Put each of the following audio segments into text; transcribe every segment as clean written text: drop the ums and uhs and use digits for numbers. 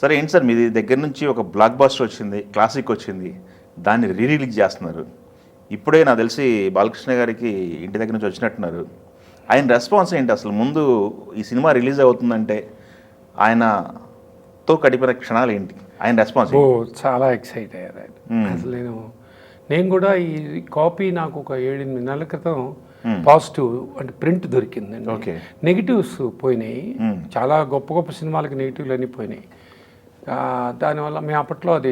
సరే ఏంటి సార్ మీది దగ్గర నుంచి ఒక బ్లాక్ బాస్టర్ వచ్చింది, క్లాసిక్ వచ్చింది, దాన్ని రిలీజ్ చేస్తున్నారు. ఇప్పుడే నాకు తెలిసి బాలకృష్ణ గారికి ఇంటి దగ్గర నుంచి వచ్చినట్టున్నారు. ఆయన రెస్పాన్స్ ఏంటి అసలు? ముందు ఈ సినిమా రిలీజ్ అవుతుందంటే ఆయనతో గడిపిన క్షణాలు ఏంటి, ఆయన రెస్పాన్స్ ఓ చాలా ఎక్సైట్ అయ్యారు ఆయన. అసలు నేను కూడా ఈ కాపీ నాకు ఒక 7-8 నెలల క్రితం పాజిటివ్ అంటే ప్రింట్ దొరికిందండి. ఓకే. నెగిటివ్స్ పోయినాయి, చాలా గొప్ప గొప్ప సినిమాలకి నెగిటివ్లు అన్నీ పోయినాయి. దానివల్ల మేము అప్పట్లో అది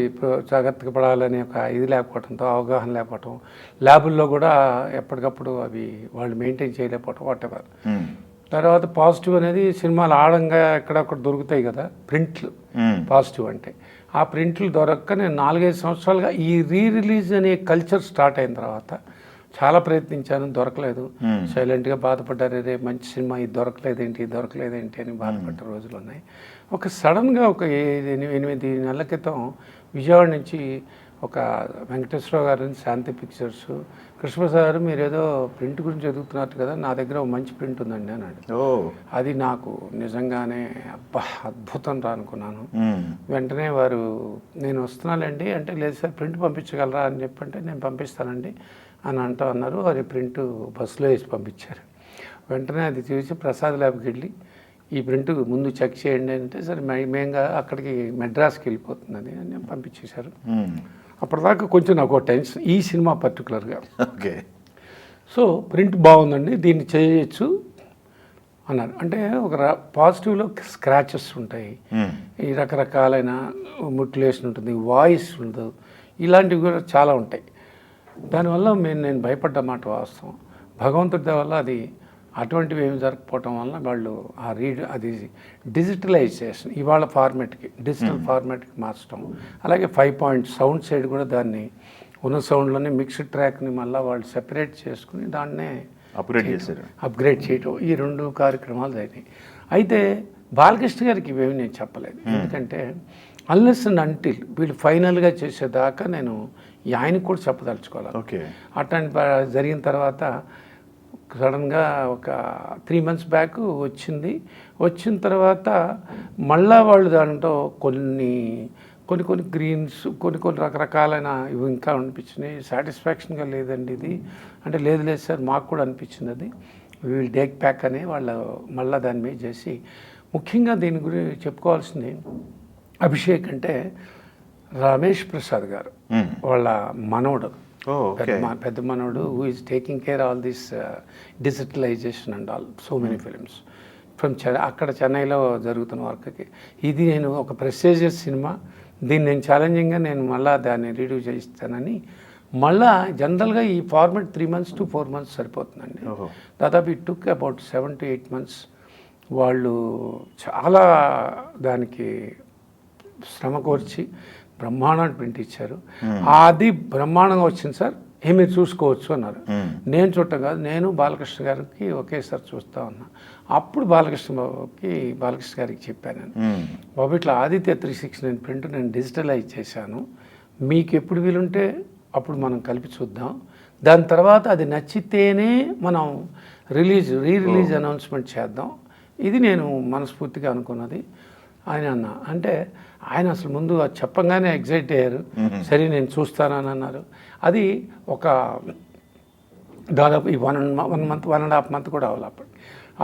జాగ్రత్తగా పడాలని ఒక ఇది లేకపోవడంతో, అవగాహన లేకపోవటం, ల్యాబుల్లో కూడా ఎప్పటికప్పుడు అవి వాళ్ళు మెయింటైన్ చేయలేకపోవటం వాటెవర్. తర్వాత పాజిటివ్ అనేది సినిమాలు ఆడంగా ఎక్కడక్కడ దొరుకుతాయి కదా ప్రింట్లు, పాజిటివ్ అంటే ఆ ప్రింట్లు దొరక్క నేను 4-5 సంవత్సరాలుగా ఈ రిలీజ్ అనే కల్చర్ స్టార్ట్ అయిన తర్వాత చాలా ప్రయత్నించాను, దొరకలేదు. సైలెంట్గా బాధపడ్డారు, రే మంచి సినిమా ఇది దొరకలేదేంటి అని బాధపడ్డ రోజులు ఉన్నాయి. ఒక సడన్గా ఒక 8 నెలల క్రితం విజయవాడ నుంచి ఒక వెంకటేశ్వరరావు గారు శాంతి పిక్చర్స్, కృష్ణప్రసాద్ గారు మీరు ఏదో ప్రింట్ గురించి ఎదుగుతున్నారు కదా, నా దగ్గర ఒక మంచి ప్రింట్ ఉందండి అన్నాడు. అది నాకు నిజంగానే అబ్బా అద్భుతం రా అనుకున్నాను. వెంటనే వారు నేను వస్తున్నానండి అంటే, లేదు సార్ ప్రింట్ పంపించగలరా అని చెప్పంటే, నేను పంపిస్తానండి అని అన్నారు. అది ప్రింట్ బస్సులో వేసి పంపించారు. వెంటనే అది చూసి ప్రసాద్ ల్యాబ్కి వెళ్ళి ఈ ప్రింట్ ముందు చెక్ చేయండి అంటే, సరే మేంగా అక్కడికి మెడ్రాస్కి వెళ్ళిపోతుందని అని పంపించేశారు. అప్పటిదాకా కొంచెం నాకు టెన్షన్ ఈ సినిమా పర్టికులర్గా. ఓకే. సో ప్రింట్ బాగుందండి, దీన్ని చేయొచ్చు అన్నారు. అంటే ఒక పాజిటివ్లో స్క్రాచెస్ ఉంటాయి, ఈ రకరకాలైన ముటిలేషన్ ఉంటుంది, వాయిస్ ఉండదు, ఇలాంటివి కూడా చాలా ఉంటాయి. దానివల్ల నేను భయపడ్డమాట వాస్తవం. భగవంతుడి వల్ల అది అటువంటివి ఏమి జరగకపోవటం వల్ల వాళ్ళు అది డిజిటలైజేషన్ ఇవాళ ఫార్మాట్కి డిజిటల్ ఫార్మాట్కి మార్చడం, అలాగే 5 పాయింట్ సౌండ్ సైడ్ కూడా దాన్ని ఉన్న సౌండ్లోనే మిక్స్డ్ ట్రాక్ని మళ్ళీ వాళ్ళు సెపరేట్ చేసుకుని దాన్నే అప్గ్రేడ్ చేయటం, ఈ 2 కార్యక్రమాలు జరిగినాయి. అయితే బాలకృష్ణ గారికి ఇవేమి నేను చెప్పలేదు, ఎందుకంటే అన్లెస్ అండ్ అంటిల్ వీళ్ళు ఫైనల్గా చేసేదాకా నేను ఆయనకు కూడా చెప్పదలుచుకోవాలి. ఓకే. అట్లాంటి జరిగిన తర్వాత సడన్గా ఒక 3 months బ్యాక్ వచ్చిన తర్వాత మళ్ళా వాళ్ళు దాంట్లో కొన్ని గ్రీన్స్ కొన్ని రకరకాలైన ఇవి ఇంకా అనిపించినాయి. సాటిస్ఫాక్షన్గా లేదండి ఇది అంటే, లేదు సార్ మాకు కూడా అనిపించింది, అది విల్ టేక్ బ్యాక్ అని వాళ్ళు మళ్ళీ దాని మీద చేసి. ముఖ్యంగా దీని గురించి చెప్పుకోవాల్సింది అభిషేక్ అంటే రమేష్ ప్రసాద్ గారు వాళ్ళ మనవడు, పెద్ద మనవడు, who is taking care all this digitalization and all so many films from అక్కడ చెన్నైలో జరుగుతున్న వర్క్కి. ఇది నేను ఒక ప్రెస్టీజియస్ సినిమా, దీన్ని నేను ఛాలెంజింగ్గా నేను మళ్ళీ దాన్ని రివ్యూ చేయిస్తానని మళ్ళా జనరల్గా ఈ ఫార్మాట్ 3 months to 4 months సరిపోతుందండి. దాదాపు it took about 7 to 8 months. వాళ్ళు చాలా దానికి శ్రమ కోర్చి బ్రహ్మాండాన్ని ప్రింట్ ఇచ్చారు. అది బ్రహ్మాండంగా వచ్చింది సార్, మీరు చూసుకోవచ్చు అన్నారు. నేను చూడటం కాదు, నేను బాలకృష్ణ గారికి ఒకేసారి చూస్తా ఉన్నా. అప్పుడు బాలకృష్ణ గారికి చెప్పాను, బాబు ఇట్లా ఆదిత్య 369 ప్రింట్ నేను డిజిటలైజ్ చేశాను, మీకు ఎప్పుడు వీలుంటే అప్పుడు మనం కలిపి చూద్దాం, దాని తర్వాత అది నచ్చితేనే మనం రిలీజ్ అనౌన్స్మెంట్ చేద్దాం, ఇది నేను మనస్ఫూర్తిగా అనుకున్నది ఆయన అన్న. అంటే ఆయన అసలు ముందు అది చెప్పంగానే ఎగ్జైట్ అయ్యారు. సరే నేను చూస్తానని అన్నారు. అది ఒక దాదాపు ఈ 1.5 month కూడా అవ్వాలి.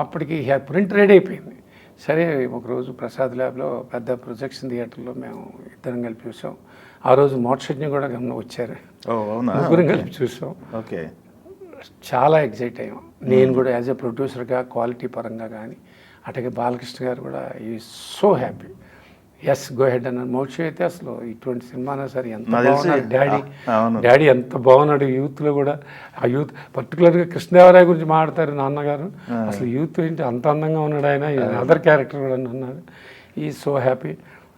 అప్పటికి ప్రింట్ రెడీ అయిపోయింది. సరే ఒకరోజు ప్రసాద్ ల్యాబ్లో పెద్ద ప్రొజెక్షన్ థియేటర్లో మేము ఇద్దరం కలిపి చూసాం. ఆ రోజు మోక్షజ్ఞ కూడా వచ్చారు, ముగ్గురం కలిపి చూసాం. ఓకే. చాలా ఎగ్జైట్ అయ్యాం. నేను కూడా యాజ్ ఎ ప్రొడ్యూసర్గా క్వాలిటీ పరంగా కానీ, అట్లాగే బాలకృష్ణ గారు కూడా ఈ so happy, yes go ahead అన్నారు. మోక్ష అయితే అసలు ఇటువంటి సినిమానా సరే ఎంత బాగున్నాడు డాడీ ఎంత బాగున్నాడు యూత్లో కూడా. ఆ యూత్ పర్టికులర్గా కృష్ణదేవరాయ గురించి మాట్లాడతారు నాన్నగారు, అసలు యూత్ ఏంటి అంత అందంగా ఉన్నాడు ఆయన, అదర్ క్యారెక్టర్ కూడా అన్నారు. ఈ సో హ్యాపీ.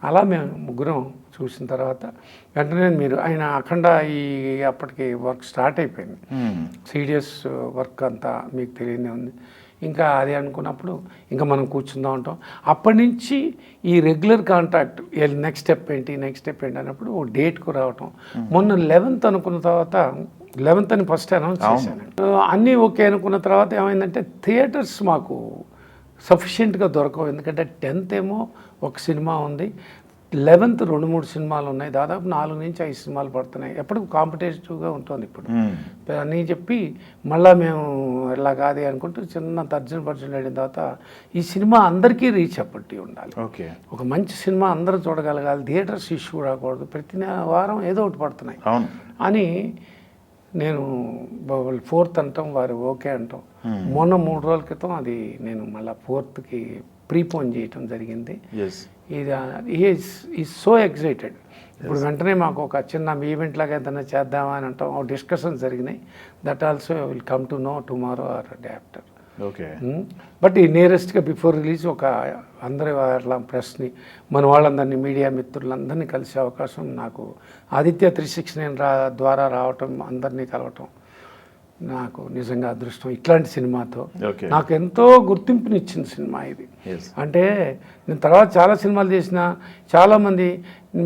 అలా మేము ముగ్గురం చూసిన తర్వాత వెంటనే ఆయన అఖండ అప్పటికి వర్క్ స్టార్ట్ అయిపోయింది, సీరియస్ వర్క్ అంతా మీకు తెలియదే ఉంది. ఇంకా అది అనుకున్నప్పుడు ఇంకా మనం కూర్చుందాం ఉంటాం. అప్పటి నుంచి ఈ రెగ్యులర్ కాంటాక్ట్, నెక్స్ట్ స్టెప్ ఏంటి అన్నప్పుడు ఓ డేట్కు రావటం. మొన్న 11th అనుకున్న తర్వాత 11th అని ఫస్ట్ అనౌన్స్ చేశాను. అన్నీ ఓకే అనుకున్న తర్వాత ఏమైందంటే థియేటర్స్ మాకు సఫిషియెంట్గా దొరకవు, ఎందుకంటే 10th ఏమో ఒక సినిమా ఉంది, 11th 2-3 సినిమాలు ఉన్నాయి, దాదాపు 4 నుంచి 5 సినిమాలు పడుతున్నాయి. ఎప్పుడు కాంపిటేటివ్గా ఉంటుంది ఇప్పుడు అని చెప్పి మళ్ళీ మేము ఇలా కాదు అనుకుంటూ చిన్న తర్జన అయిన తర్వాత ఈ సినిమా అందరికీ రీచ్ అప్పటి ఉండాలి. ఓకే, ఒక మంచి సినిమా అందరూ చూడగలగాలి, థియేటర్స్ ఇష్యూ రాకూడదు, ప్రతి వారం ఏదో ఒకటి పడుతున్నాయి అవును అని నేను 4th అంటాం, వారు ఓకే అంటాం. మొన్న 3 రోజుల క్రితం అది నేను మళ్ళీ 4th ప్రీపోన్ చేయటం జరిగింది. ఇది ఈ సో ఎక్సైటెడ్. ఇప్పుడు వెంటనే మాకు ఒక చిన్న ఈవెంట్ లాగా ఏదైనా చేద్దామా అని అంటాం, డిస్కషన్స్ జరిగినాయి. That also will come to know tomorrow or day after. Okay, but ఈ నియరెస్ట్గా బిఫోర్ రిలీజ్ ఒక అందరి వాళ్ళ ప్రెస్ని, మన వాళ్ళందరినీ, మీడియా మిత్రులందరినీ కలిసే అవకాశం నాకు ఆదిత్య 369 ద్వారా రావటం, అందరినీ కలవటం నాకు నిజంగా అదృష్టం. ఇట్లాంటి సినిమాతో నాకు ఎంతో గుర్తింపునిచ్చిన సినిమా ఇది. అంటే నేను తర్వాత చాలా సినిమాలు చేసిన, చాలామంది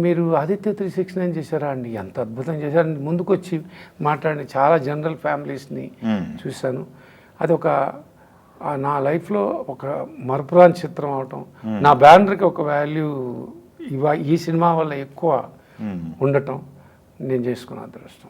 మీరు ఆదిత్య 369 చేశారా అండి, ఎంత అద్భుతం చేశారని ముందుకు వచ్చి మాట్లాడిన చాలా జనరల్ ఫ్యామిలీస్ని చూశాను. అది ఒక నా లైఫ్లో ఒక మరపురాని చిత్రం అవటం, నా బ్యానర్కి ఒక వాల్యూ ఈ సినిమా వల్ల ఎక్కువ ఉండటం నేను చేసుకున్న అదృష్టం.